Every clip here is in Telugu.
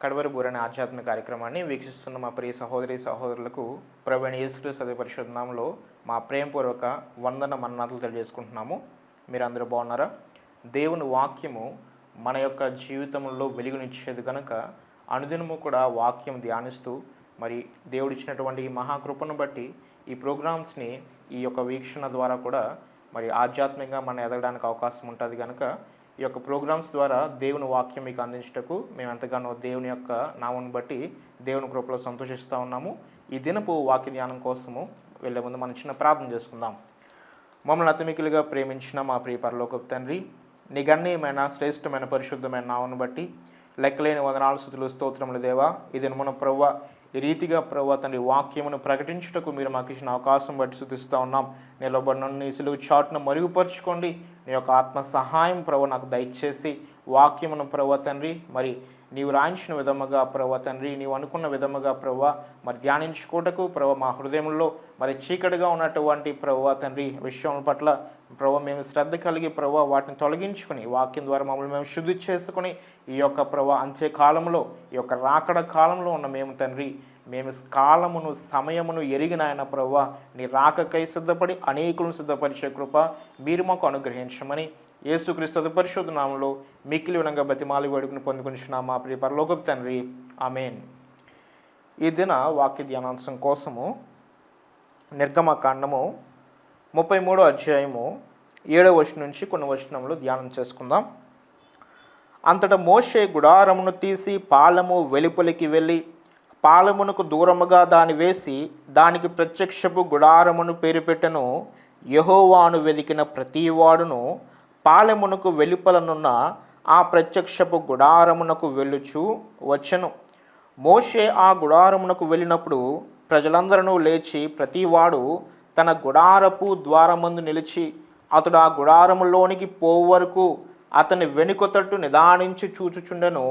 కడవరి బూర అనే ఆధ్యాత్మిక కార్యక్రమాన్ని వీక్షిస్తున్న మా ప్రియ సహోదరి సహోదరులకు ప్రభువైన యేసుక్రీస్తు అతి పరిశుద్ధ నామములో మా ప్రేమపూర్వక వందన మన్నాతులు తెలియజేసుకుంటున్నాము. మీరందరూ బాగున్నారా? దేవుని వాక్యము మన యొక్క జీవితంలో వెలుగునిచ్చేది కనుక అనుదినము కూడా వాక్యం ధ్యానిస్తూ మరి దేవుడిచ్చినటువంటి ఈ మహాకృపను బట్టి ఈ ప్రోగ్రామ్స్ని ఈ యొక్క వీక్షణ ద్వారా కూడా మరి ఆధ్యాత్మికంగా మనం ఎదగడానికి అవకాశం ఉంటుంది కనుక ఈ యొక్క ప్రోగ్రామ్స్ ద్వారా దేవుని వాక్యం మీకు అందించటకు మేము ఎంతగానో దేవుని యొక్క నామను బట్టి దేవుని కృపలో సంతోషిస్తూ ఉన్నాము. ఈ దినపు వాక్య ధ్యానం కోసము వెళ్ళే ముందు మనం చిన్న ప్రార్థన చేసుకుందాం. మమ్మల్ని అతిమికులుగా ప్రేమించిన మా ప్రియ పరలోకపు తండ్రి, నీ గణనీయమైన శ్రేష్టమైన పరిశుద్ధమైన నామను బట్టి లెక్కలేని వందనాలు స్తుతులు స్తోత్రములు దేవా. ఇది మన ప్రభువ ఈ రీతిగా ప్రభువ తండ్రి వాక్యమును ప్రకటించుటకు మీరు మాకు ఇచ్చిన అవకాశం బట్టి స్తుతిస్తూ ఉన్నాం. నిలబడిన నీ సిలువ చాటును మరుగుపరుచుకోండి. నీ యొక్క ఆత్మ సహాయం ప్రభు నాకు దయచేసి వాక్యమును ప్రభువ తండ్రి మరి నీవు రాయించిన విధముగా ప్రభువ తండ్రి నీవు అనుకున్న విధముగా ప్రభువ మరి ధ్యానించుకోటకు ప్రభువ మా హృదయంలో మరి చీకటిగా ఉన్నటువంటి ప్రభువ తండ్రి విషయం పట్ల ప్రభువ మేము శ్రద్ధ కలిగి ప్రభువ వాటిని తొలగించుకొని వాక్యం ద్వారా మమ్మల్ని మేము శుద్ధి చేసుకుని ఈ యొక్క ప్రభువ అంత్యకాలంలో ఈ యొక్క రాకడ కాలంలో ఉన్న మేము తండ్రి మేము కాలమును సమయమును ఎరిగిన ఆయన ప్రభువ నీ రాకకై సిద్ధపడి అనేకులను సిద్ధపరిచే కృప మీరు మాకు అనుగ్రహించమని యేసుక్రీస్తు పరిశుద్ధ నామములో మిక్కిలి వినంగా బతిమాలి వేడుకుని పొందుకుంటున్నాం మా ప్రియ పరలోకపు తండ్రి, ఆమేన్. ఈ దిన వాక్య ధ్యానాంశం కోసము నిర్గమకాండము 33వ అధ్యాయము 7వ వచనం నుంచి కొన్ని వచనములు ధ్యానం చేసుకుందాం. అంతటా మోషే గుడారమును తీసి పాలెము వెలుపలికి వెళ్ళి పాలెమునకు దూరముగా దాన్ని వేసి దానికి ప్రత్యక్షపు గుడారమును పేరు పెట్టెను. యెహోవాను వెదికిన ప్రతివాడును పాలెమునకు వెలుపలనున్న ఆ ప్రత్యక్షపు గుడారమునకు వెళ్ళుచు వచ్చెను. మోషే ఆ గుడారమునకు వెళ్ళినప్పుడు ప్రజలందరూ లేచి ప్రతివాడు తన గుడారపు ద్వారమందు నిలిచి అతడు ఆ గుడారములోనికి పోవు వరకు అతని వెనుక తట్టు నిదానించి చూచుచుండెను.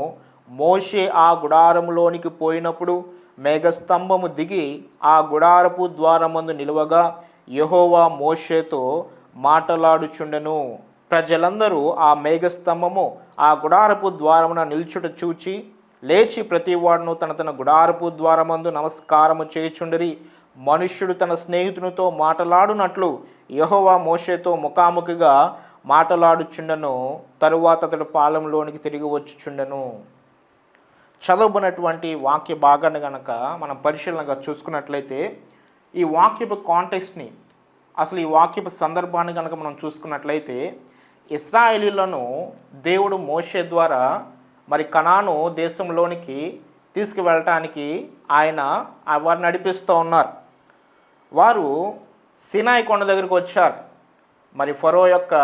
మోషే ఆ గుడారములోనికి పోయినప్పుడు మేఘస్తంభము దిగి ఆ గుడారపు ద్వారమందు నిలువగా యెహోవా మోషేతో మాటలాడుచుండెను. ప్రజలందరూ ఆ మేఘస్తంభము ఆ గుడారపు ద్వారమున నిల్చుట చూచి లేచి ప్రతివాడును తన తన గుడారపు ద్వారమందు నమస్కారము చేయుచుండిరి. మనుష్యుడు తన స్నేహితునితో మాటలాడునట్లు యెహోవా మోషేతో ముఖాముఖిగా మాటలాడుచుండెను. తరువాత అతడు పాలెంలోనికి తిరిగి వచ్చుచుండెను. చదవబడినటువంటి వాక్య భాగాన్ని కనుక మనం పరిశీలనగా చూసుకున్నట్లయితే ఈ వాక్యపు కాంటెక్స్ట్ని అసలు ఈ వాక్యపు సందర్భాన్ని కనుక మనం చూసుకున్నట్లయితే ఇశ్రాయేలీయులను దేవుడు మోషే ద్వారా మరి కనాను దేశంలోనికి తీసుకువెళ్ళటానికి ఆయన వారిని నడిపిస్తూ ఉన్నారు. వారు సీనాయి కొండ దగ్గరికి వచ్చారు. మరి ఫరో యొక్క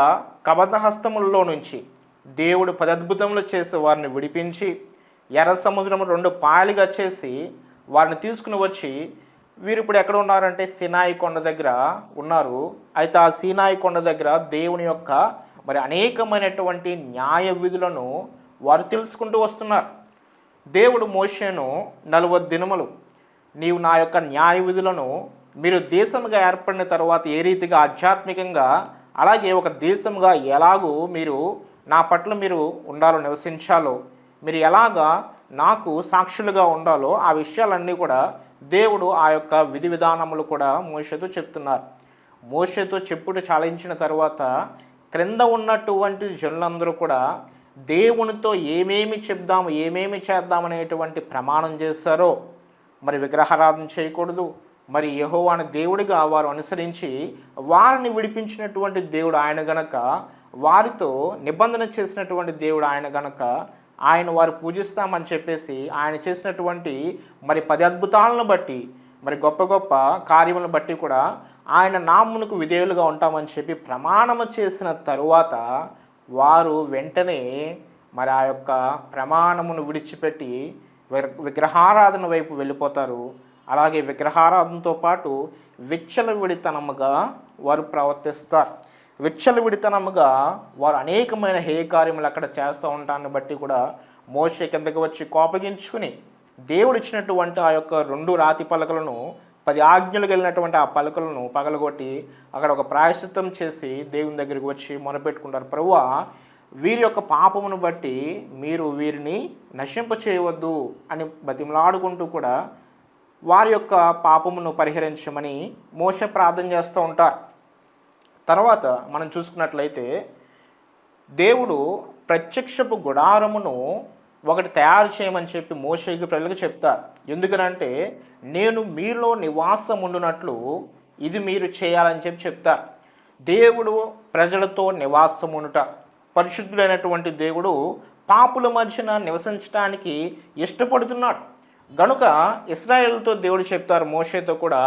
కబధహస్తములలో నుంచి దేవుడు 10 అద్భుతములు చేసి వారిని విడిపించి ఎర్ర సముద్రం 2 పాయలుగా చేసి వారిని తీసుకుని వచ్చి వీరు ఇప్పుడు ఎక్కడ ఉన్నారంటే సీనాయి కొండ దగ్గర ఉన్నారు. అయితే ఆ సీనాయి కొండ దగ్గర దేవుని యొక్క మరి అనేకమైనటువంటి న్యాయ విధులను వారు తెలుసుకుంటూ వస్తున్నారు. దేవుడు మోషేను 40 దినములు నీవు నా యొక్క న్యాయ విధులను మీరు దేశంగా ఏర్పడిన తర్వాత ఏ రీతిగా ఆధ్యాత్మికంగా అలాగే ఒక దేశంగా ఎలాగూ మీరు నా పట్ల మీరు ఉండాలో నివసించాలో మీరు ఎలాగా నాకు సాక్షులుగా ఉండాలో ఆ విషయాలన్నీ కూడా దేవుడు ఆ యొక్క విధి విధానములు కూడా మోషేతో చెప్తున్నారు. మోషేతో చెప్పుడు చాలించిన తర్వాత క్రింద ఉన్నటువంటి జనులందరూ కూడా దేవునితో ఏమేమి చెప్దాము ఏమేమి చేద్దామనేటువంటి ప్రమాణం చేశారో మరి విగ్రహారాధన చేయకూడదు, మరి యెహోవాను దేవుడిగా వారు అనుసరించి వారిని విడిపించినటువంటి దేవుడు ఆయన గనక, వారితో నిబంధన చేసినటువంటి దేవుడు ఆయన గనక ఆయన వారు పూజిస్తామని చెప్పేసి ఆయన చేసినటువంటి మరి 10 అద్భుతాలను బట్టి మరి గొప్ప గొప్ప కార్యములను బట్టి కూడా ఆయన నామునకు విధేయులుగా ఉంటామని చెప్పి ప్రమాణము చేసిన తరువాత వారు వెంటనే మరి ఆ యొక్క ప్రమాణమును విడిచిపెట్టి విగ్రహారాధన వైపు వెళ్ళిపోతారు. అలాగే విగ్రహారాధనతో పాటు విచ్చలవిడితనముగా వారు ప్రవర్తిస్తారు. విచ్చలవిడితనముగా వారు అనేకమైన హేయకార్యములు అక్కడ చేస్తూ ఉంటాన్ని బట్టి కూడా మోషే కిందకి వచ్చి కోపగించుకుని దేవుడు ఇచ్చినటువంటి ఆ యొక్క 2 రాతి పలకలను 10 ఆజ్ఞలు కలిగినటువంటి ఆ పలకలను పగలగొట్టి అక్కడ ఒక ప్రాయశ్చిత్తం చేసి దేవుని దగ్గరికి వచ్చి మొరపెట్టుకుంటారు. ప్రభువా వీరి యొక్క పాపమును బట్టి మీరు వీరిని నశింప చేయవద్దు అని బతిమలాడుకుంటూ కూడా వారి యొక్క పాపమును పరిహరించమని మోషే ప్రార్థన చేస్తూ ఉంటారు. తర్వాత మనం చూసుకున్నట్లయితే దేవుడు ప్రత్యక్షపు గుడారమును ఒకటి తయారు చేయమని చెప్పి మోషేకి ప్రజలకు చెప్తారు. ఎందుకనంటే నేను మీలో నివాసం ఉండునట్లు ఇది మీరు చేయాలని చెప్పి చెప్తారు. దేవుడు ప్రజలతో నివాసం ఉండుట, పరిశుద్ధుడైనటువంటి దేవుడు పాపుల మధ్యన నివసించడానికి ఇష్టపడుతున్నాడు. గనుక ఇశ్రాయేలుతో దేవుడు చెప్తారు మోషేతో కూడా,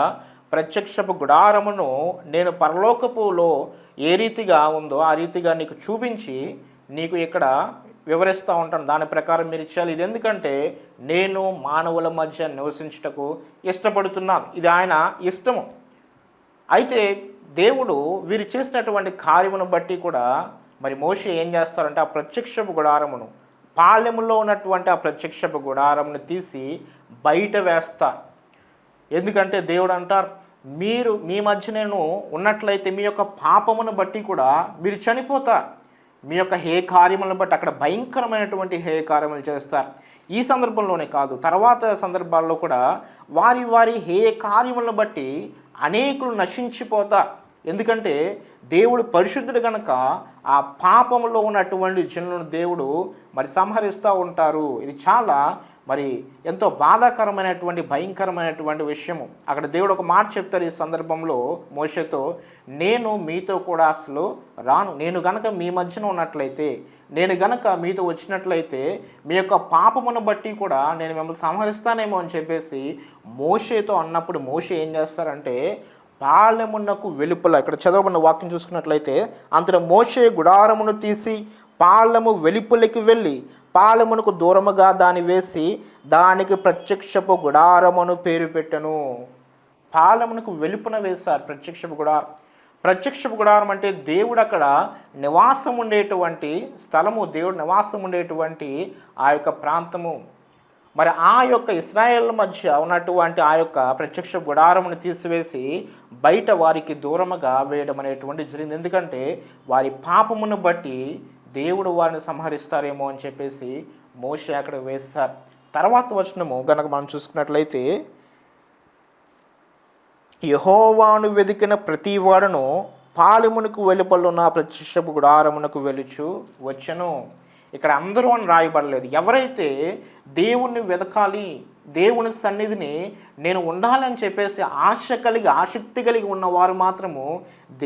ప్రత్యక్షపు గుడారమును నేను పరలోకపులో ఏ రీతిగా ఉందో ఆ రీతిగా నీకు చూపించి నీకు ఇక్కడ వివరిస్తూ ఉంటాను, దాని ప్రకారం మీరు ఇచ్చాలి. ఇది ఎందుకంటే నేను మానవుల మధ్య నివసించుటకు ఇష్టపడుతున్నాను, ఇది ఆయన ఇష్టము. అయితే దేవుడు వీరు చేసినటువంటి కార్యమును బట్టి కూడా మరి మోషే ఏం చేస్తారంటే ఆ ప్రత్యక్షపు గుడారమును, పాలెములో ఉన్నటువంటి ఆ ప్రత్యక్షపు గుడారమును తీసి బయట వేస్తారు. ఎందుకంటే దేవుడు అంటారు, మీరు మీ మధ్య నేను ఉన్నట్లయితే మీ యొక్క పాపమును బట్టి కూడా మీరు చనిపోతారు, మీ యొక్క హే కార్యములను బట్టి అక్కడ భయంకరమైనటువంటి హే కార్యములు చేస్తారు. ఈ సందర్భంలోనే కాదు, తర్వాత సందర్భాల్లో కూడా వారి వారి హే కార్యములను బట్టి అనేకులు నశించిపోతారు. ఎందుకంటే దేవుడు పరిశుద్ధుడు కనుక ఆ పాపంలో ఉన్నటువంటి జనులను దేవుడు మరి సంహరిస్తూ ఉంటారు. ఇది చాలా మరి ఎంతో బాధాకరమైనటువంటి భయంకరమైనటువంటి విషయము. అక్కడ దేవుడు ఒక మాట చెప్తారు ఈ సందర్భంలో మోషేతో, నేను మీతో కూడా అసలు రాను, నేను గనక మీ మధ్యన ఉన్నట్లయితే, నేను గనక మీతో వచ్చినట్లయితే మీ యొక్క పాపమును బట్టి కూడా నేను మిమ్మల్ని సంహరిస్తానేమో అని చెప్పేసి మోషేతో అన్నప్పుడు మోషే ఏం చేస్తారంటే పాలెమునకు వెలుపల, ఇక్కడ చదవబడిన వాక్యం చూసుకున్నట్లయితే, అంతటా మోషే గుడారమును తీసి పాలెము వెలుపలికి వెళ్ళి పాలెమునకు దూరముగా దాన్ని వేసి దానికి ప్రత్యక్షపు గుడారమును పేరు పెట్టెను. పాలెమునకు వెలుపున వేశారు ప్రత్యక్షపు గుడారం. ప్రత్యక్షపు గుడారం అంటే దేవుడు అక్కడ నివాసం ఉండేటువంటి స్థలము, దేవుడు నివాసం ఉండేటువంటి ఆ యొక్క ప్రాంతము. మరి ఆ యొక్క ఇశ్రాయేల్ మధ్య ఉన్నటువంటి ఆ యొక్క ప్రత్యక్ష గుడారమును తీసివేసి బయట వారికి దూరముగా వేయడం అనేటువంటి జరిగింది. ఎందుకంటే వారి పాపమును బట్టి దేవుడు వారిని సంహరిస్తారేమో అని చెప్పేసి మోషే అక్కడ వేస్తారు. తర్వాత వచనము గనక మనం చూసుకున్నట్లయితే, యెహోవాను వెదికిన ప్రతి వాడును పాలెమునకు వెలుపలున్న ప్రత్యక్షపు గుడారమునకు వెలుచు వచ్చెను. ఇక్కడ అందరూ అని రాయబడలేదు. ఎవరైతే దేవుణ్ణి వెతకాలి, దేవుని సన్నిధిని నేను ఉండాలని చెప్పేసి ఆసక్తి కలిగి ఉన్నవారు మాత్రము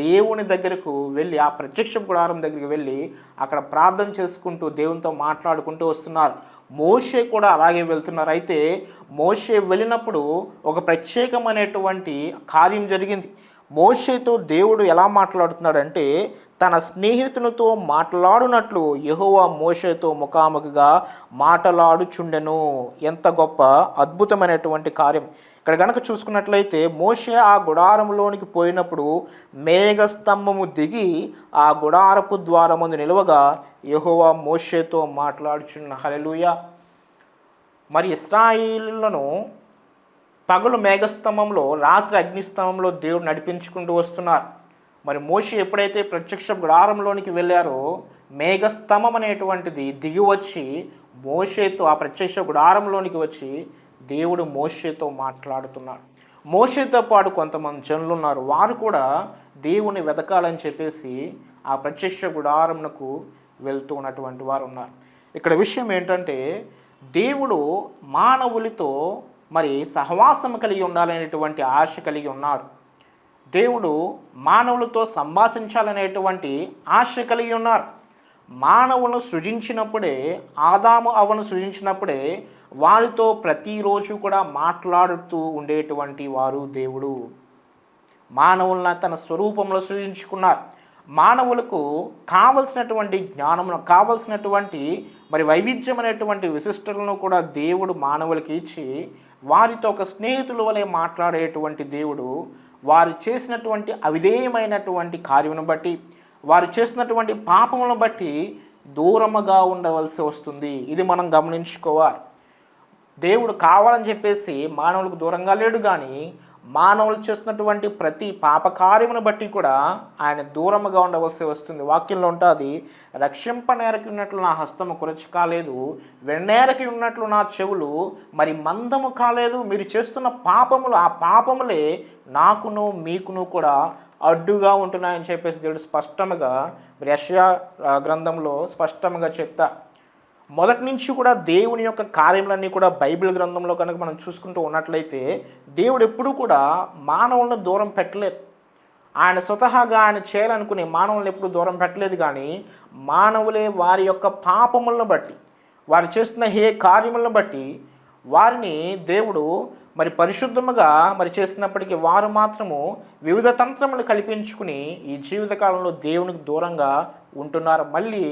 దేవుని దగ్గరకు వెళ్ళి ఆ ప్రత్యక్ష గుడారం దగ్గరికి వెళ్ళి అక్కడ ప్రార్థన చేసుకుంటూ దేవునితో మాట్లాడుకుంటూ వస్తున్నారు. మోషే కూడా అలాగే వెళ్తున్నారు. అయితే మోషే వెళ్ళినప్పుడు ఒక ప్రత్యేకమైనటువంటి కార్యం జరిగింది. మోషేతో దేవుడు ఎలా మాట్లాడుతున్నాడంటే తన స్నేహితునితో మాట్లాడునట్లు యెహోవా మోషేతో ముఖాముఖిగా మాట్లాడుచుండెను. ఎంత గొప్ప అద్భుతమైనటువంటి కార్యం. ఇక్కడ కనుక చూసుకున్నట్లయితే మోషే ఆ గుడారంలోనికి పోయినప్పుడు మేఘస్తంభము దిగి ఆ గుడారపు ద్వారముందు నిలువగా యెహోవా మోషేతో మాట్లాడుచున్న. హల్లెలూయా. మరి ఇశ్రాయేలులను పగలు మేఘస్తంభంలో, రాత్రి అగ్నిస్తంభంలో దేవుడు నడిపించుకుంటూ వస్తున్నారు. మరి మోషే ఎప్పుడైతే ప్రత్యక్ష గుడారంలోనికి వెళ్ళారో మేఘస్తంభం అనేటువంటిది దిగి వచ్చి మోషేతో ఆ ప్రత్యక్ష గుడారంలోనికి వచ్చి దేవుడు మోషేతో మాట్లాడుతున్నాడు. మోషేతో పాటు కొంతమంది జనులు ఉన్నారు. వారు కూడా దేవుని వెతకాలని చెప్పేసి ఆ ప్రత్యక్ష గుడారమునకు వెళ్తూ ఉన్నటువంటి వారు ఉన్నారు. ఇక్కడ విషయం ఏంటంటే దేవుడు మానవులతో మరి సహవాసం కలిగి ఉండాలనేటువంటి ఆశ కలిగి ఉన్నాడు. దేవుడు మానవులతో సంభాషించాలనేటువంటి ఆశ కలిగి ఉన్నారు. మానవులను సృజించినప్పుడే, ఆదాము అవ్వను సృజించినప్పుడే వారితో ప్రతిరోజు కూడా మాట్లాడుతూ ఉండేటువంటి వారు దేవుడు. మానవులను తన స్వరూపంలో సృజించుకున్నారు. మానవులకు కావలసినటువంటి జ్ఞానమును, కావలసినటువంటి మరి వైవిధ్యమైనటువంటి విశిష్టలను కూడా దేవుడు మానవులకి ఇచ్చి వారితో ఒక స్నేహితుల వలె మాట్లాడేటువంటి దేవుడు వారు చేసినటువంటి అవిధేయమైనటువంటి కార్యమును బట్టి, వారు చేసినటువంటి పాపములను బట్టి దూరముగా ఉండవలసి వస్తుంది. ఇది మనం గమనించుకోవాలి. దేవుడు కావాలని చెప్పేసి మానవులకు దూరంగా లేడు, కానీ మానవులు చేస్తున్నటువంటి ప్రతి పాపకార్యమును బట్టి కూడా ఆయన దూరముగా ఉండవలసి వస్తుంది. వాక్యంలో ఉంటుంది, రక్షింపనేరకి ఉన్నట్లు నా హస్తము కురచి కాలేదు, వెన్నేరకి ఉన్నట్లు నా చెవులు మరి మందము కాలేదు. మీరు చేస్తున్న పాపములు, ఆ పాపములే నాకును మీకును కూడా అడ్డుగా ఉంటున్నాయని చెప్పేసి దేవుడు స్పష్టంగా యెషయా గ్రంథంలో స్పష్టంగా చెప్తా. మొదటి నుంచి కూడా దేవుని యొక్క కార్యములన్నీ కూడా బైబిల్ గ్రంథంలో కనుక మనం చూసుకుంటూ ఉన్నట్లయితే దేవుడు ఎప్పుడూ కూడా మానవులను దూరం పెట్టలేదు. ఆయన స్వతహాగా ఆయన చేయాలనుకునే మానవులను ఎప్పుడు దూరం పెట్టలేదు. కానీ మానవులే వారి యొక్క పాపములను బట్టి, వారు చేస్తున్న కార్యములను బట్టి వారిని దేవుడు మరి పరిశుద్ధముగా మరి చేసినప్పటికీ వారు మాత్రము వివిధ తంత్రములు కల్పించుకుని ఈ జీవితకాలంలో దేవునికి దూరంగా ఉంటున్నారు. మళ్ళీ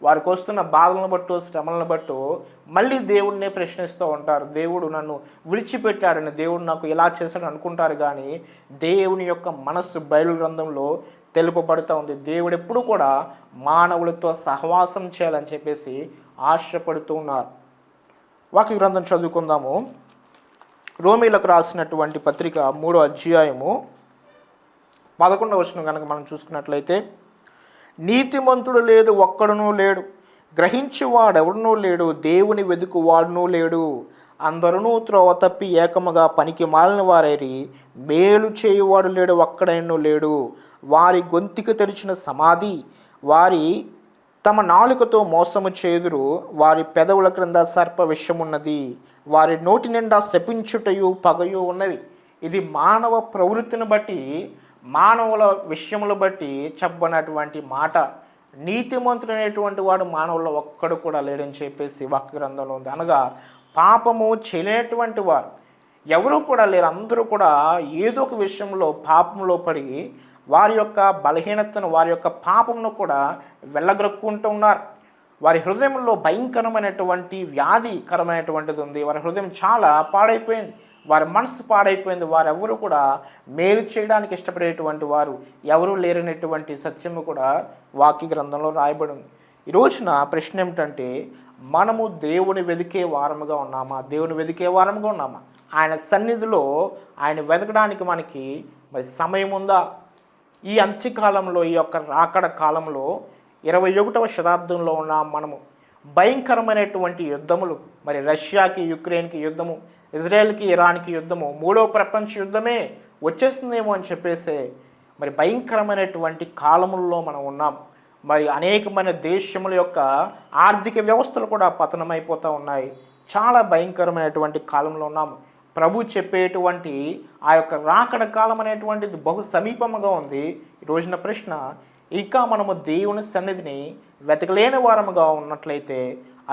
వారికి వస్తున్న బాధలను బట్టు, శ్రమలను బట్టు మళ్ళీ దేవుడినే ప్రశ్నిస్తూ ఉంటారు. దేవుడు నన్ను విడిచిపెట్టాడని, దేవుడు నాకు ఇలా చేశాడు అనుకుంటారు. కానీ దేవుని యొక్క మనస్సు బైబిల్ గ్రంథంలో తెలుపబడుతూ ఉంది. దేవుడు ఎప్పుడు కూడా మానవులతో సహవాసం చేయాలని చెప్పేసి ఆశపడుతూ ఉన్నారు. వాక్య గ్రంథం చదువుకుందాము. రోమీలకు రాసినటువంటి పత్రిక 3వ అధ్యాయము 11వ వచనం కనుక మనం చూసుకున్నట్లయితే, నీతిమంతుడు లేదు, ఒక్కడునూ లేడు, గ్రహించువాడెవడనూ లేడు, దేవుని వెదుకువాడునూ లేడు, అందరూ త్రోవ తప్పి ఏకముగా పనికి మాలిన వారైరి, మేలు చేయువాడు లేడు, ఒక్కడైనను లేడు. వారి గొంతుకు తెరిచిన సమాధి, వారి తమ నాలుకతో మోసము చేదురు, వారి పెదవుల క్రింద సర్ప విషమున్నది, వారి నోటి నిండా శపించుటయు పగయు ఉన్నవి. ఇది మానవ ప్రవృత్తిని బట్టి, మానవుల విషయములు బట్టి చెప్పనటువంటి మాట. నీతిమంతుడు అనేటువంటి వాడు మానవుల్లో ఒక్కడు కూడా లేడని చెప్పేసి వాక్య గ్రంథంలో ఉంది. అనగా పాపము చేయలేనటువంటి వారు ఎవరూ కూడా లేరు. అందరూ కూడా ఏదో ఒక విషయంలో పాపంలో పడి వారి యొక్క బలహీనతను, వారి యొక్క పాపమును కూడా వెళ్ళగ్రక్కుంటూ ఉన్నారు. వారి హృదయంలో భయంకరమైనటువంటి వ్యాధికరమైనటువంటిది ఉంది. వారి హృదయం చాలా పాడైపోయింది, వారి మనసు పాడైపోయింది. వారెవరు కూడా మేలు చేయడానికి ఇష్టపడేటువంటి వారు ఎవరూ లేరనేటువంటి సత్యము కూడా వాక్య గ్రంథంలో రాయబడింది. ఈ రోజున ప్రశ్న ఏమిటంటే, మనము దేవుని వెదికే వారముగా ఉన్నామా? దేవుని వెదికే వారముగా ఉన్నామా? ఆయన సన్నిధిలో ఆయన వెతకడానికి మనకి మరి సమయం ఉందా? ఈ అంత్యకాలంలో, ఈ యొక్క రాకడ కాలంలో 21వ శతాబ్దంలో ఉన్న మనము భయంకరమైనటువంటి యుద్ధములు, మరి రష్యాకి యుక్రెయిన్కి యుద్ధము, ఇజ్రాయెల్కి ఇరాన్కి యుద్ధము, 3వ ప్రపంచ యుద్ధమే వచ్చేస్తుందేమో అని చెప్పేసి మరి భయంకరమైనటువంటి కాలముల్లో మనం ఉన్నాం. మరి అనేకమైన దేశముల యొక్క ఆర్థిక వ్యవస్థలు కూడా పతనమైపోతూ ఉన్నాయి. చాలా భయంకరమైనటువంటి కాలంలో ఉన్నాము. ప్రభు చెప్పేటువంటి ఆ యొక్క రాకడ కాలం అనేటువంటిది బహు సమీపముగా ఉంది. ఈ రోజున ప్రశ్న, ఇంకా మనము దేవుని సన్నిధిని వెతకలేని వారముగా ఉన్నట్లయితే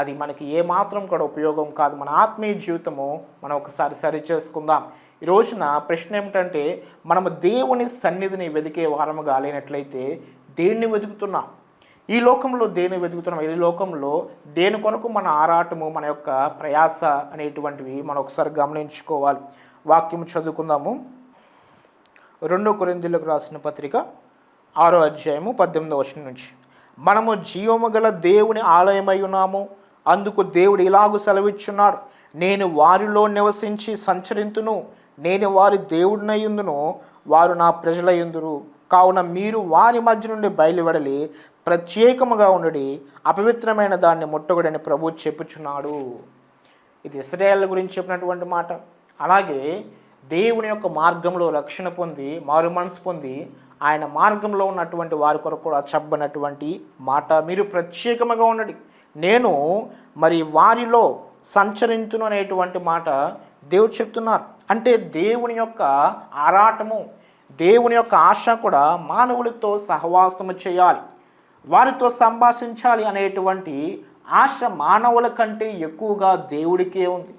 అది మనకి ఏమాత్రం కూడా ఉపయోగం కాదు. మన ఆత్మీయ జీవితము మనం ఒకసారి సరి చేసుకుందాం. ఈ రోజున ప్రశ్న ఏమిటంటే, మనము దేవుని సన్నిధిని వెతికే వారముగా లేనట్లయితే దేన్ని వెతుకుతున్నాం? ఈ లోకంలో దేన్ని వెతుకుతున్నాం? ఈ లోకంలో దేని కొరకు మన ఆరాటము, మన యొక్క ప్రయాస అనేటువంటివి మనం ఒకసారి గమనించుకోవాలి. వాక్యము చదువుకుందాము. 2 కొరింథీయులకు రాసిన పత్రిక 6వ అధ్యాయము 18వ వచనం నుంచి, మనము జీవము గల దేవుని ఆలయమై ఉన్నాము, అందుకు దేవుడు ఇలాగు సెలవిచ్చున్నాడు, నేను వారిలో నివసించి సంచరింతును, నేను వారి దేవుడినయ్యుందును, వారు నా ప్రజలయ్యుందురు. కావున మీరు వారి మధ్య నుండి బయలువెడలి ప్రత్యేకముగా ఉండడి, అపవిత్రమైన దాన్ని ముట్టగుడని ప్రభు చెప్పుచున్నాడు. ఇది ఇశ్రాయేలు గురించి చెప్పినటువంటి మాట. అలాగే దేవుని యొక్క మార్గంలో రక్షణ పొంది, మారు మనసు పొంది ఆయన మార్గంలో ఉన్నటువంటి వారి కొరకు కూడా చెప్పనటువంటి మాట, మీరు ప్రత్యేకముగా ఉండడి, నేను మరి వారిలో సంచరింతును అనేటువంటి మాట దేవుడు చెప్తున్నారు. అంటే దేవుని యొక్క ఆరాటము, దేవుని యొక్క ఆశ కూడా మానవులతో సహవాసము చేయాలి, వారితో సంభాషించాలి అనేటువంటి ఆశ మానవుల కంటే ఎక్కువగా దేవుడికే ఉంది.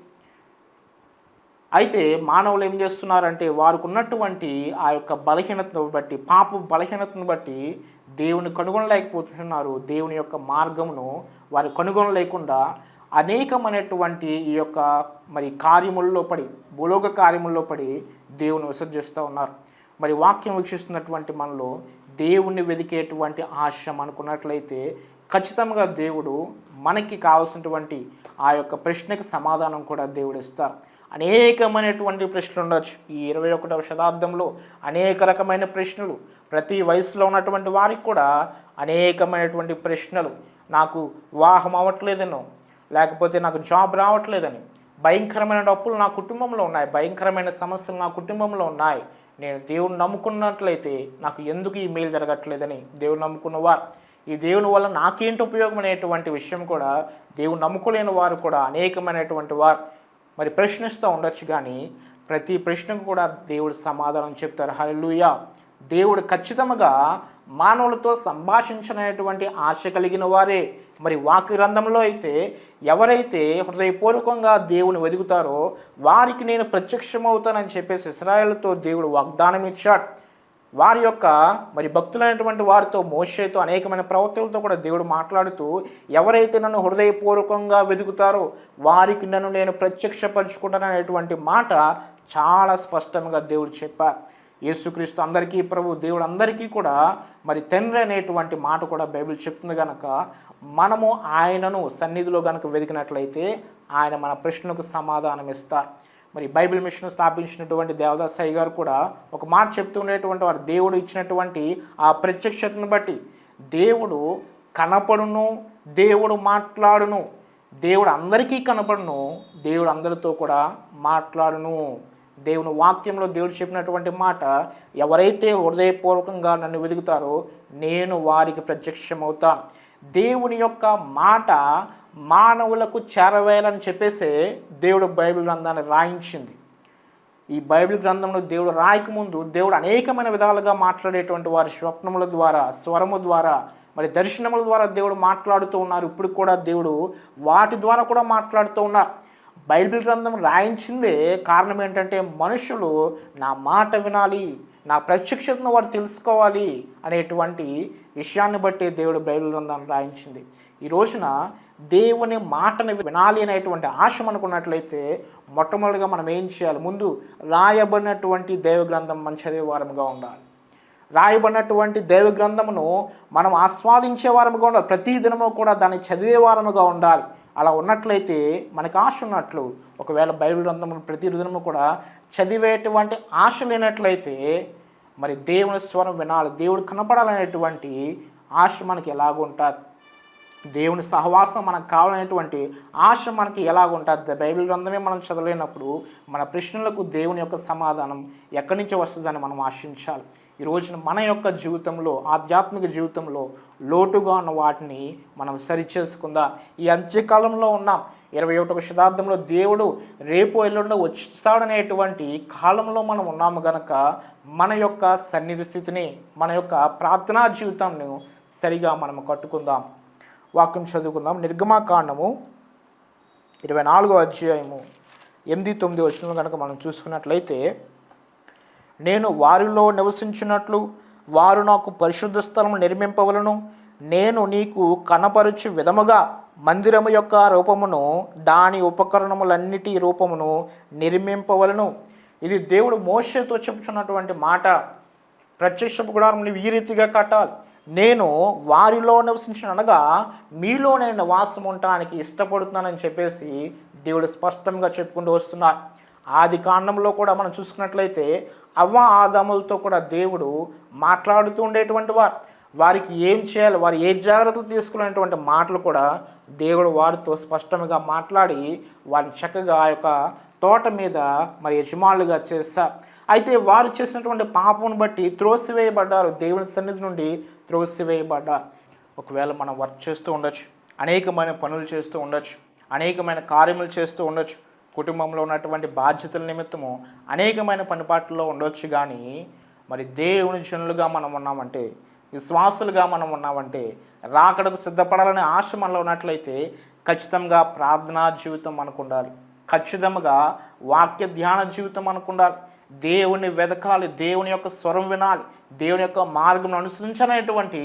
అయితే మానవులు ఏం చేస్తున్నారంటే, వారికి ఉన్నటువంటి ఆ యొక్క బలహీనతను బట్టి, పాప బలహీనతను బట్టి దేవుని కనుగొనలేకపోతున్నారు. దేవుని యొక్క మార్గమును వారి కనుగొనలేకుండా అనేకమైనటువంటి ఈ యొక్క మరి కార్యముల్లో పడి, భూలోక కార్యముల్లో పడి దేవుని విసర్జిస్తూ ఉన్నారు. మరి వాక్యం వీక్షిస్తున్నటువంటి మనలో దేవుణ్ణి వెదికేటువంటి ఆశ అనుకున్నట్లయితే ఖచ్చితంగా దేవుడు మనకి కావాల్సినటువంటి ఆ యొక్క ప్రశ్నకి సమాధానం కూడా దేవుడు ఇస్తారు. అనేకమైనటువంటి ప్రశ్నలు ఉండొచ్చు. ఈ 21వ శతాబ్దంలో అనేక రకమైన ప్రశ్నలు, ప్రతి వయసులో ఉన్నటువంటి వారికి కూడా అనేకమైనటువంటి ప్రశ్నలు. నాకు వివాహం అవ్వట్లేదనో, లేకపోతే నాకు జాబ్ రావట్లేదని, భయంకరమైన అప్పులు నా కుటుంబంలో ఉన్నాయి, భయంకరమైన సమస్యలు నా కుటుంబంలో ఉన్నాయి, నేను దేవుని నమ్ముకున్నట్లయితే నాకు ఎందుకు ఈ మేలు జరగట్లేదని దేవుని నమ్ముకున్నవారు, ఈ దేవుని వల్ల నాకేంటి ఉపయోగం అనేటువంటి విషయం కూడా దేవుని నమ్ముకోలేని వారు కూడా అనేకమైనటువంటి వారు మరి ప్రశ్నిస్తూ ఉండొచ్చు. కానీ ప్రతి ప్రశ్నకు కూడా దేవుడు సమాధానం చెప్తారు. హల్లెలూయా. దేవుడు ఖచ్చితంగా మానవులతో సంభాషించనేటువంటి ఆశ కలిగిన వారే. మరి వాక్య గ్రంథంలో అయితే ఎవరైతే హృదయపూర్వకంగా దేవుని వెతుకుతారో వారికి నేను ప్రత్యక్షమవుతానని చెప్పేసి ఇశ్రాయేలుతో దేవుడు వాగ్దానం ఇచ్చాడు. వారి యొక్క మరి భక్తులైనటువంటి వారితో, మోషేతో, అనేకమైన ప్రవక్తలతో కూడా దేవుడు మాట్లాడుతూ ఎవరైతే నన్ను హృదయపూర్వకంగా వెతుకుతారో వారికి నన్ను నేను ప్రత్యక్షపరుచుకుంటాననేటువంటి మాట చాలా స్పష్టంగా దేవుడు చెప్పారు. యేసుక్రీస్తు అందరికీ ప్రభు, దేవుడు అందరికీ కూడా మరి తండ్రి అనేటువంటి మాట కూడా బైబిల్ చెప్తుంది కనుక మనము ఆయనను సన్నిధిలో కనుక వెతికినట్లయితే ఆయన మన ప్రశ్నకు సమాధానం ఇస్తారు. మరి బైబిల్ మిషన్ స్థాపించినటువంటి దేవదాస్ అయ్య గారు కూడా ఒక మాట చెప్తూ ఉండేటువంటి వారు, దేవుడు ఇచ్చినటువంటి ఆ ప్రత్యక్షతను బట్టి దేవుడు కనపడును, దేవుడు మాట్లాడును, దేవుడు అందరికీ కనపడును, దేవుడు అందరితో కూడా మాట్లాడును. దేవుని వాక్యంలో దేవుడు చెప్పినటువంటి మాట, ఎవరైతే హృదయపూర్వకంగా నన్ను వెతుకుతారో నేను వారికి ప్రత్యక్షమవుతాను. దేవుని యొక్క మాట మానవులకు చేరవేయాలని చెప్పేసి దేవుడు బైబిల్ గ్రంథాన్ని రాయించింది. ఈ బైబిల్ గ్రంథంలో దేవుడు రాయకముందు దేవుడు అనేకమైన విధాలుగా మాట్లాడేటువంటి వారి స్వప్నముల ద్వారా, స్వరము ద్వారా, మరి దర్శనముల ద్వారా దేవుడు మాట్లాడుతూ ఉన్నారు. ఇప్పుడు కూడా దేవుడు వాటి ద్వారా కూడా మాట్లాడుతూ ఉన్నారు. బైబిల్ గ్రంథం రాయించిందే కారణం ఏంటంటే మనుషులు నా మాట వినాలి, నా ప్రత్యక్షతను వారు తెలుసుకోవాలి అనేటువంటి విషయాన్ని బట్టి దేవుడు బైబిల్ గ్రంథాన్ని రాయించింది. ఈ రోజున దేవుని మాటను వినాలి అనేటువంటి ఆశ అనుకున్నట్లయితే మొట్టమొదటిగా మనం ఏం చేయాలి? ముందు రాయబడినటువంటి దైవ గ్రంథం మనం చదివే వారముగా ఉండాలి. రాయబడినటువంటి దైవ గ్రంథమును మనం ఆస్వాదించే వారముగా ఉండాలి. ప్రతి దినము కూడా దాన్ని చదివే వారముగా ఉండాలి. అలా ఉన్నట్లయితే మనకు ఆశ ఉన్నట్లు. ఒకవేళ బైబిల్ గ్రంథమును ప్రతి దినము కూడా చదివేటువంటి ఆశ లేనట్లయితే మరి దేవుని స్వరం వినాలి, దేవుడు కనపడాలనేటువంటి ఆశ మనకి ఎలాగుంటుంది, దేవుని సహవాసం మనకు కావాలనేటువంటి ఆశ మనకి ఎలాగుంటుంది. బైబిల్ గ్రంథమే మనం చదవలేనప్పుడు మన ప్రశ్నలకు దేవుని యొక్క సమాధానం ఎక్కడి నుంచి వస్తుందని మనం ఆశించాలి. ఈ రోజున మన యొక్క జీవితంలో, ఆధ్యాత్మిక జీవితంలో లోటుగా ఉన్న వాటిని మనం సరిచేసుకుందాం. ఈ అంత్యకాలంలో ఉన్నాం. 21వ శతాబ్దంలో దేవుడు రేపు ఎల్లుండో వచ్చాడనేటువంటి కాలంలో మనం ఉన్నాము గనక మన యొక్క సన్నిధి స్థితిని, మన యొక్క ప్రార్థనా జీవితాన్ని సరిగా మనం కట్టుకుందాం. వాక్యం చదువుకుందాం. నిర్గమాకాండము 24వ అధ్యాయము 8-9 వచనాలు కనుక మనం చూసుకున్నట్లయితే, నేను వారిలో నివసించినట్లు వారు నాకు పరిశుద్ధ స్థలము నిర్మింపవలను, నేను నీకు కనపరచు విధముగా మందిరము యొక్క రూపమును దాని ఉపకరణములన్నిటి రూపమును నిర్మింపవలను. ఇది దేవుడు మోషేతో చెప్పుచున్నటువంటి మాట. ప్రత్యక్ష గుడారం నీవు ఈ రీతిగా కట్టాలి, నేను వారిలో నివసించిన అనగా మీలో నేను నివాసం ఉండటానికి ఇష్టపడుతున్నానని చెప్పేసి దేవుడు స్పష్టంగా చెప్పుకుంటూ వస్తున్నారు. ఆది కాండంలో కూడా మనం చూసుకున్నట్లయితే అవ్వ ఆదాములతో కూడా దేవుడు మాట్లాడుతూ ఉండేటువంటి వారికి ఏం చేయాలి, వారు ఏ జాగ్రత్తలు తీసుకునేటువంటి మాటలు కూడా దేవుడు వారితో స్పష్టంగా మాట్లాడి వారిని చక్కగా ఆ యొక్క తోట మీద మరి యజమానులుగా చేస్తారు. అయితే వారు చేసినటువంటి పాపమును బట్టి త్రోసివేయబడ్డారు, దేవుని సన్నిధి నుండి త్రోసివేయబడ్డారు. ఒకవేళ మనం వర్క్ చేస్తూ ఉండొచ్చు, అనేకమైన పనులు చేస్తూ ఉండొచ్చు, అనేకమైన కార్యములు చేస్తూ ఉండొచ్చు, కుటుంబంలో ఉన్నటువంటి బాధ్యతల నిమిత్తము అనేకమైన పనిపాట్లలో ఉండొచ్చు. కానీ మరి దేవుని జనులుగా మనం ఉన్నామంటే, విశ్వాసులుగా మనం ఉన్నామంటే, రాకడకు సిద్ధపడాలనే ఆశ మనలో ఉన్నట్లయితే ఖచ్చితంగా ప్రార్థనా జీవితం మనకు ఉండాలి, ఖచ్చితంగా వాక్య ధ్యాన జీవితం మనకు ఉండాలి, దేవుని వెతకాలి, దేవుని యొక్క స్వరం వినాలి, దేవుని యొక్క మార్గం అనుసరించాలనేటువంటి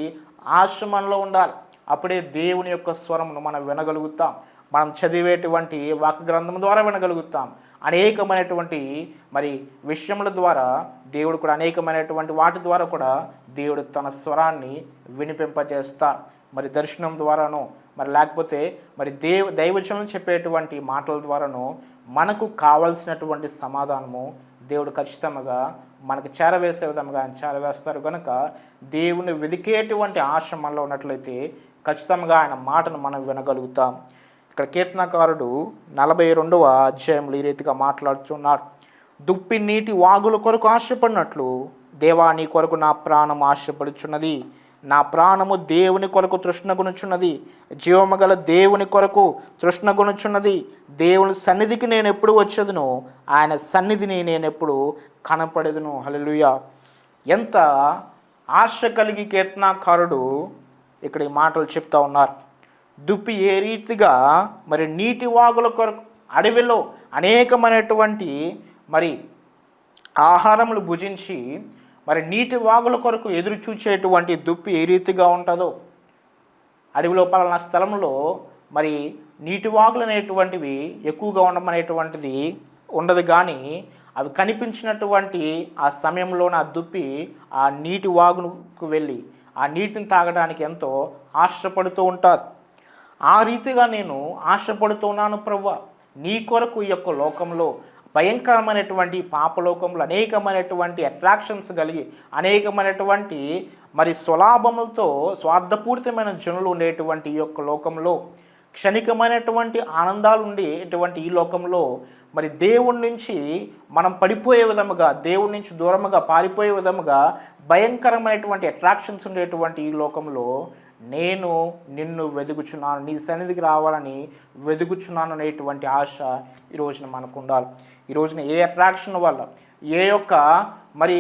ఆశ మనలో ఉండాలి. అప్పుడే దేవుని యొక్క స్వరమును మనం వినగలుగుతాం. మనం చదివేటువంటి వాక్య గ్రంథం ద్వారా వినగలుగుతాం. అనేకమైనటువంటి మరి విషయముల ద్వారా దేవుడు కూడా, అనేకమైనటువంటి వాటి ద్వారా కూడా దేవుడు తన స్వరాన్ని వినిపింపజేస్తారు. మరి దర్శనం ద్వారానో, మరి లేకపోతే మరి దైవజనులు చెప్పేటువంటి మాటల ద్వారానో మనకు కావలసినటువంటి సమాధానము దేవుడు ఖచ్చితంగా మనకు చేరవేసే విధంగా ఆయన చేరవేస్తారు కనుక దేవుని వెదికేటువంటి ఆశ మనలో ఉన్నట్లయితే ఖచ్చితంగా ఆయన మాటను మనం వినగలుగుతాం. ఇక్కడ కీర్తనకారుడు 42వ అధ్యాయంలో ఈ రీతిగా మాట్లాడుతున్నాడు. దుప్పి నీటి వాగుల కొరకు ఆశపడినట్లు దేవా నీ కొరకు నా ప్రాణం ఆశపడుచున్నది. నా ప్రాణము దేవుని కొరకు తృష్ణగొనుచున్నది, జీవము గల దేవుని కొరకు తృష్ణగొనుచున్నది. దేవుని సన్నిధికి నేను ఎప్పుడు వచ్చేదను, ఆయన సన్నిధిని నేను ఎప్పుడు కనపడేదను. హల్లెలూయా. ఎంత ఆశ కలిగి కీర్తనాకారుడు ఇక్కడ ఈ మాటలు చెప్తా ఉన్నారు. దుప్పి ఏ రీతిగా మరి నీటి వాగుల కొరకు అడవిలో అనేకమైనటువంటి మరి ఆహారములు భుజించి మరి నీటి వాగుల కొరకు ఎదురు చూచేటువంటి దుప్పి ఏ రీతిగా ఉంటుందో, అడవిలో పలానా స్థలంలో మరి నీటి వాగులు అనేటువంటివి ఎక్కువగా ఉండమనేటువంటిది ఉండదు, కానీ అవి కనిపించినటువంటి ఆ సమయంలో నా దుప్పి ఆ నీటి వాగుకు వెళ్ళి ఆ నీటిని తాగడానికి ఎంతో ఆశపడుతూ ఉంటారు. ఆ రీతిగా నేను ఆశపడుతున్నాను ప్రభువా, నీ కొరకు ఈ యొక్క లోకంలో భయంకరమైనటువంటి పాపలోకంలో అనేకమైనటువంటి అట్రాక్షన్స్ కలిగి అనేకమైనటువంటి మరి స్వలాభములతో స్వార్థపూరితమైన జనులు ఉండేటువంటి ఈ యొక్క లోకంలో క్షణికమైనటువంటి ఆనందాలు ఉండేటువంటి ఈ లోకంలో మరి దేవుడి నుంచి మనం పడిపోయే విధముగా, దేవుడి నుంచి దూరముగా పారిపోయే విధముగా భయంకరమైనటువంటి అట్రాక్షన్స్ ఉండేటువంటి ఈ లోకంలో నేను నిన్ను వెతుకుచున్నాను, నీ సన్నిధికి రావాలని వెతుకుచున్నాను అనేటువంటి ఆశ ఈ రోజున మనకు ఉండాలి. ఈ రోజున ఏ అట్రాక్షన్ వల్ల, ఏ యొక్క మరి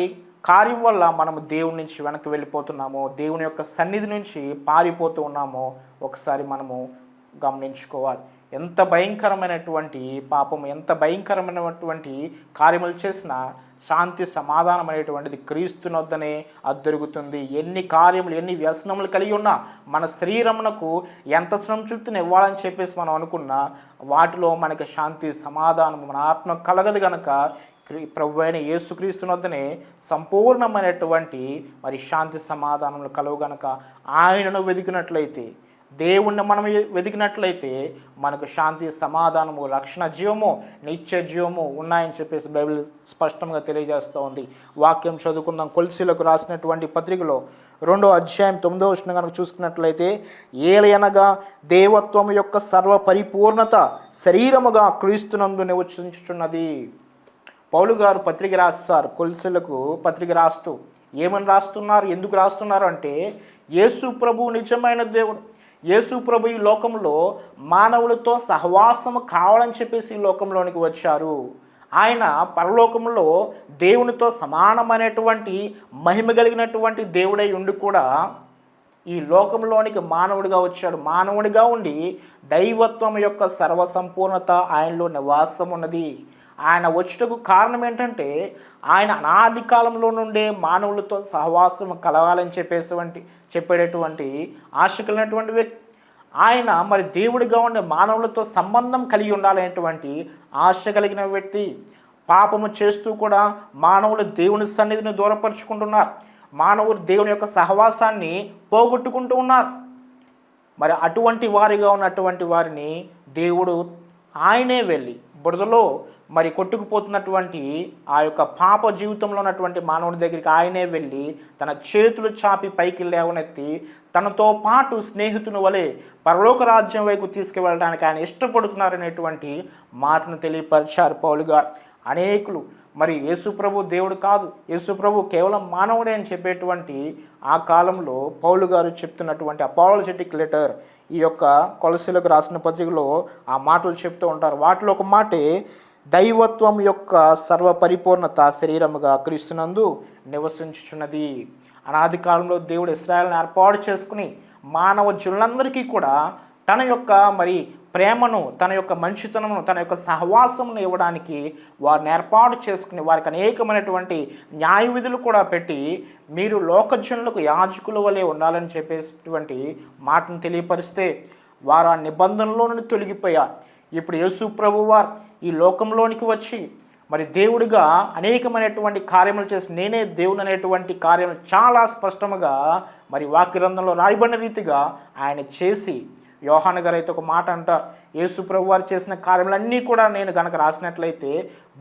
కార్యం వల్ల మనము దేవుని నుంచి వెనక్కి వెళ్ళిపోతున్నామో, దేవుని యొక్క సన్నిధి నుంచి పారిపోతూ ఉన్నామో ఒకసారి మనము గమనించుకోవాలి. ఎంత భయంకరమైనటువంటి పాపం, ఎంత భయంకరమైనటువంటి కార్యములు చేసినా శాంతి సమాధానం అనేటువంటిది క్రీస్తునొద్దనే అది దొరుకుతుంది. ఎన్ని కార్యములు, ఎన్ని వ్యసనములు కలిగి ఉన్నా మన శరీరమునకు ఎంత శ్రమ చుట్టూని ఇవ్వాలని చెప్పేసి మనం అనుకున్నా వాటిలో మనకి శాంతి సమాధానం మన ఆత్మ కలగదు కనుక ప్రభు అయిన యేసుక్రీస్తునొద్దనే సంపూర్ణమైనటువంటి మరి శాంతి సమాధానములు కలవు గనక ఆయనను వెతికినట్లయితే, దేవుణ్ణి మనం వెతికినట్లయితే మనకు శాంతి సమాధానము రక్షణ జీవము నిత్య జీవము ఉన్నాయని చెప్పేసి బైబిల్ స్పష్టంగా తెలియజేస్తూ ఉంది. వాక్యం చదువుకుందాం. కొలసీలకు రాసినటువంటి పత్రికలో 2వ అధ్యాయం 9వ వచనం కనుక చూసుకున్నట్లయితే, ఏలయనగా దేవత్వం యొక్క సర్వ పరిపూర్ణత శరీరముగా క్రీస్తునందు నివసించుచున్నది. పౌలు గారు పత్రిక రాస్తారు. కొలసీలకు పత్రిక రాస్తూ ఏమని రాస్తున్నారు, ఎందుకు రాస్తున్నారు అంటే, యేసు ప్రభు నిజమైన దేవుడు, యేసు ప్రభు ఈ లోకంలో మానవులతో సహవాసము కావాలని చెప్పేసి ఈ లోకంలోనికి వచ్చారు. ఆయన పరలోకంలో దేవునితో సమానమైనటువంటి మహిమ కలిగినటువంటి దేవుడై ఉండి కూడా ఈ లోకంలోనికి మానవుడిగా వచ్చాడు. మానవుడిగా ఉండి దైవత్వం యొక్క సర్వసంపూర్ణత ఆయనలో నివాసం ఉన్నది. ఆయన వచ్చుటకు కారణం ఏంటంటే, ఆయన అనాది కాలంలో నుండే మానవులతో సహవాసం కలగాలని చెప్పేటటువంటి ఆశ కలిగినటువంటి వ్యక్తి. ఆయన మరి దేవుడిగా ఉండే మానవులతో సంబంధం కలిగి ఉండాలనేటువంటి ఆశ కలిగిన వ్యక్తి. పాపము చేస్తూ కూడా మానవులు దేవుని సన్నిధిని దూరపరుచుకుంటున్నారు. మానవులు దేవుని యొక్క సహవాసాన్ని పోగొట్టుకుంటూ ఉన్నారు. మరి అటువంటి వారిగా ఉన్నటువంటి వారిని దేవుడు ఆయనే వెళ్ళి బురదలో మరి కొట్టుకుపోతున్నటువంటి ఆ యొక్క పాప జీవితంలో ఉన్నటువంటి మానవుడి దగ్గరికి ఆయనే వెళ్ళి తన చేతులు చాపి పైకి లేవనెత్తి తనతో పాటు స్నేహితుని వలె పరలోక రాజ్యం వైపు తీసుకువెళ్ళడానికి ఆయన ఇష్టపడుతున్నారనేటువంటి మాటను తెలియపరిచారు పౌలు గారు. అనేకులు మరి యేసుప్రభు దేవుడు కాదు, యేసుప్రభు కేవలం మానవుడే అని చెప్పేటువంటి ఆ కాలంలో పౌలు గారు చెప్తున్నటువంటి అపాలజెటిక్ లెటర్ ఈ యొక్క కొలసీలకు రాసిన పత్రికలో ఆ మాటలు చెప్తూ ఉంటారు. వాటిలో ఒక మాటే, దైవత్వం యొక్క సర్వపరిపూర్ణత శరీరముగా క్రీస్తునందు నివసించుచున్నది. అనాది కాలంలో దేవుడు ఇశ్రాయేలును ఏర్పాటు చేసుకుని మానవ జనులందరికీ కూడా తన యొక్క మరి ప్రేమను, తన యొక్క మంచితనమును, తన యొక్క సహవాసమును ఇవ్వడానికి వారిని ఏర్పాటు చేసుకుని వారికి అనేకమైనటువంటి న్యాయ విధులు కూడా పెట్టి మీరు లోకజనులకు యాజకుల వలె ఉండాలని చెప్పేటువంటి మాటను తెలియపరిస్తే వారు ఆ నిబంధనలో నుండి తొలగిపోయారు. ఇప్పుడు యేసు ప్రభువు వారు ఈ లోకంలోనికి వచ్చి మరి దేవుడిగా అనేకమైనటువంటి కార్యములు చేసి నేనే దేవుని అనేటువంటి కార్యములు చాలా స్పష్టముగా మరి వాక్య గ్రంథంలో రాయబడిన రీతిగా ఆయన చేసి యోహాను గారు అయితే ఒక మాట అంటారు, యేసు ప్రభు వారు చేసిన కార్యములన్నీ కూడా నేను గనక రాసినట్లయితే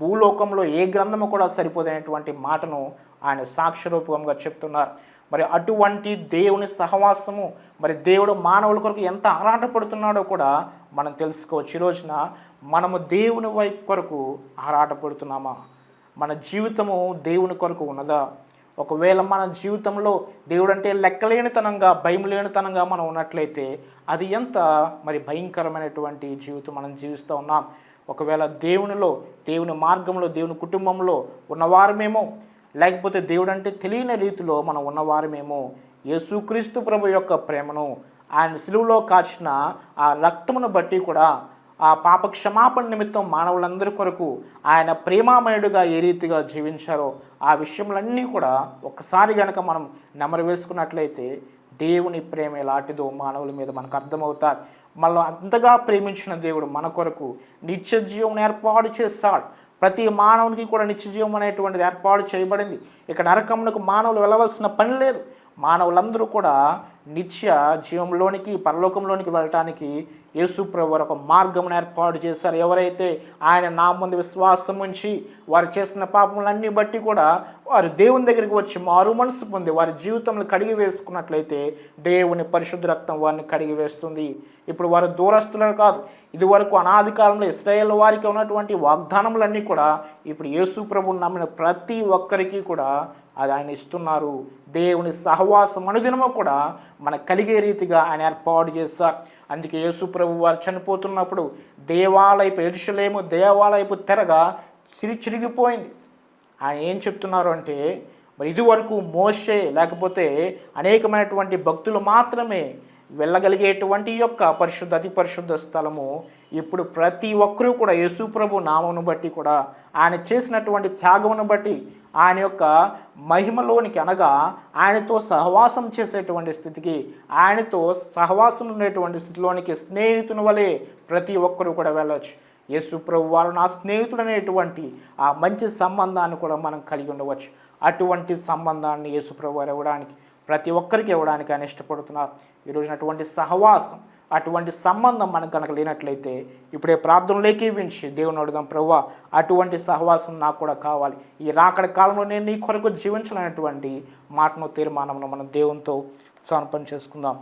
భూలోకంలో ఏ గ్రంథము కూడా సరిపోదనేటువంటి మాటను ఆయన సాక్ష్యరూపంగా చెప్తున్నారు. మరి అటువంటి దేవుని సహవాసము, మరి దేవుడు మానవుల కొరకు ఎంత ఆరాటపడుతున్నాడో కూడా మనం తెలుసుకోవచ్చు. ఈ రోజున మనము దేవుని వైపు కొరకు ఆరాటపడుతున్నామా? మన జీవితము దేవుని కొరకు ఉన్నదా? ఒకవేళ మన జీవితంలో దేవుడు అంటే లెక్కలేనితనంగా, భయం లేనితనంగా మనం ఉన్నట్లయితే అది ఎంత మరి భయంకరమైనటువంటి జీవితం మనం జీవిస్తూ ఉన్నాం. ఒకవేళ దేవునిలో, దేవుని మార్గంలో, దేవుని కుటుంబంలో ఉన్నవారమేమో, లేకపోతే దేవుడు అంటే తెలియని రీతిలో మనం ఉన్నవారమేమో యేసుక్రీస్తు ప్రభు యొక్క ప్రేమను, ఆయన సిలువలో కాచిన ఆ రక్తమును బట్టి కూడా, ఆ పాప క్షమాపణ నిమిత్తం మానవులందరి కొరకు ఆయన ప్రేమామయుడుగా ఏ రీతిగా జీవించారో ఆ విషయములన్నీ కూడా ఒక్కసారి కనుక మనం నెమరు వేసుకున్నట్లయితే దేవుని ప్రేమ ఎలాంటిదో మానవుల మీద మనకు అర్థమవుతారు. మళ్ళీ అంతగా ప్రేమించిన దేవుడు మన కొరకు నిత్య జీవం ఏర్పాటు చేస్తాడు. ప్రతి మానవునికి కూడా నిత్య జీవం అనేటువంటిది ఏర్పాటు చేయబడింది. ఇక నరకమునకు మానవులు వెళ్ళవలసిన పని లేదు. మానవులందరూ కూడా నిత్య జీవంలోనికి, పరలోకంలోనికి వెళ్ళటానికి యేసు ప్రభువు ఒక మార్గం ఏర్పాటు చేశారు. ఎవరైతే ఆయన నామముందు విశ్వాసం ఉంచి వారు చేసిన పాపములన్నీ బట్టి కూడా వారు దేవుని దగ్గరికి వచ్చి మారు మనసు పొంది వారి జీవితంలో కడిగి వేసుకున్నట్లయితే దేవుని పరిశుద్ధ రక్తం వారిని కడిగి వేస్తుంది. ఇప్పుడు వారు దూరస్తులే కాదు, ఇదివరకు అనాది కాలంలో ఇశ్రాయేల్ వారికి ఉన్నటువంటి వాగ్దానములన్నీ కూడా ఇప్పుడు యేసు ప్రభువుని నమ్మిన ప్రతి ఒక్కరికి కూడా అది ఆయన ఇస్తున్నారు. దేవుని సహవాసం అనుదినము కూడా మనకు కలిగే రీతిగా ఆయన ఏర్పాటు చేస్తారు. అందుకే యేసు ప్రభు వారు చనిపోతున్నప్పుడు దేవాలయపు యెరూషలేము దేవాలయపు తెరగా చిరిగిపోయింది. ఆయన ఏం చెప్తున్నారు అంటే, మరి ఇదివరకు మోషే లేకపోతే అనేకమైనటువంటి భక్తులు మాత్రమే వెళ్ళగలిగేటువంటి యొక్క పరిశుద్ధ అతి పరిశుద్ధ స్థలము ఇప్పుడు ప్రతి ఒక్కరూ కూడా యేసు ప్రభు నామమును బట్టి కూడా ఆయన చేసినటువంటి త్యాగమును బట్టి ఆయన యొక్క మహిమలోనికి, అనగా ఆయనతో సహవాసం చేసేటువంటి స్థితికి, ఆయనతో సహవాసం ఉండేటువంటి స్థితిలోనికి స్నేహితుని వలె ప్రతి ఒక్కరూ కూడా వెళ్ళవచ్చు. యేసు ప్రభు వారు నా స్నేహితుడు అనేటువంటి ఆ మంచి సంబంధాన్ని కూడా మనం కలిగి ఉండవచ్చు. అటువంటి సంబంధాన్ని యేసు ప్రభు వారు ఇవ్వడానికి, ప్రతి ఒక్కరికి ఇవ్వడానికి ఆయన ఇష్టపడుతున్నారు. ఈరోజు అటువంటి సహవాసం, అటువంటి సంబంధం మనకు కనుక లేనట్లయితే ఇప్పుడే ప్రార్థనలు ఏకీవించి దేవుని అడుగుదాం, ప్రభువా అటువంటి సహవాసం నాకు కూడా కావాలి, ఈ రాకడ కాలంలో నేను నీ కొరకు జీవించాలనేటువంటి మాటను, తీర్మానంలో మనం దేవునితో సమర్పణ చేసుకుందాం.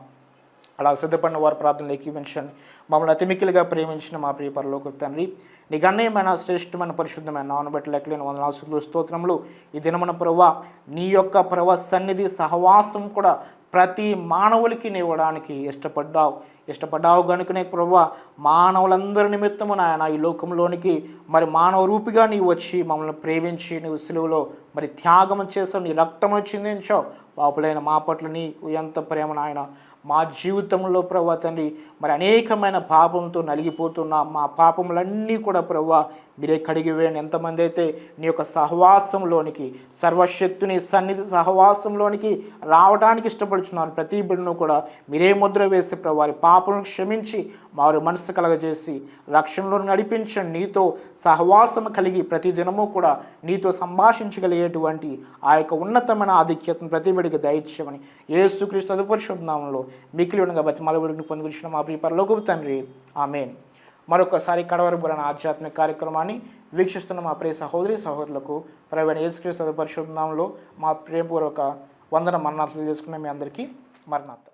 అలా సిద్ధపడిన వారు ప్రార్థనలు ఏకీవించండి. మమ్మల్ని అతిమికిలిగా ప్రేమించిన మా ప్రియ పరలోకపు తండ్రి, నీ గణనీయమైన శ్రేష్టమైన పరిశుద్ధమైన నామమును బట్టి లెక్కలేని వందనాలు స్తుతులు స్తోత్రములు. ఈ దినమున ప్రభువా నీ యొక్క ప్రభు సన్నిధి సహవాసం కూడా ప్రతి మానవులకి ఇవ్వడానికి ఇష్టపడ్డావు కనుకనే ప్రభువా మానవులందరి నిమిత్తము నాయన ఈ లోకంలోనికి మరి మానవ రూపిగా నీవు వచ్చి మమ్మల్ని ప్రేమించి నీవు సిలువలో మరి త్యాగం చేసావు, నీ రక్తమును చిందించావు. పాపులైన మా పట్ల నీకు ఎంత ప్రేమ నాయన. మా జీవితంలో ప్రభువా తండ్రి మరి అనేకమైన పాపంతో నలిగిపోతున్న మా పాపములన్నీ కూడా ప్రభువా మీరే కడిగివేయండి. ఎంతమంది అయితే నీ యొక్క సహవాసంలోనికి, సర్వశక్తుని సన్నిధి సహవాసంలోనికి రావడానికి ఇష్టపడుతున్నారు, ప్రతి బిడ్డను కూడా మీరే ముద్ర వేసి ప్రభు వారి పాపలను క్షమించి వారి మనసు కలగజేసి రక్షణలో నడిపించండి. నీతో సహవాసం కలిగి ప్రతి దినము కూడా నీతో సంభాషించగలిగేటువంటి ఆ యొక్క ఉన్నతమైన ఆధిక్యతను ప్రతి బిడ్డకి దయచేయమని యేసుక్రీస్తు అధిపరిశుద్ధ నామములో మిక్కిలి ఉండగా బతిమాలబడిని పొందుకున్న మా ప్రియ పరలోకపు తండ్రి, ఆమేన్. మరొకసారి కడవరబురణ ఆధ్యాత్మిక కార్యక్రమాన్ని వీక్షిస్తున్న మా ప్రియ సహోదరి సహోదరులకు ప్రభువైన యేసుక్రీస్తు పరిశుద్ధ నామములో మా ప్రేమపూర్వక వందన మరణాలు చేసుకున్న మీ అందరికీ మరణాత.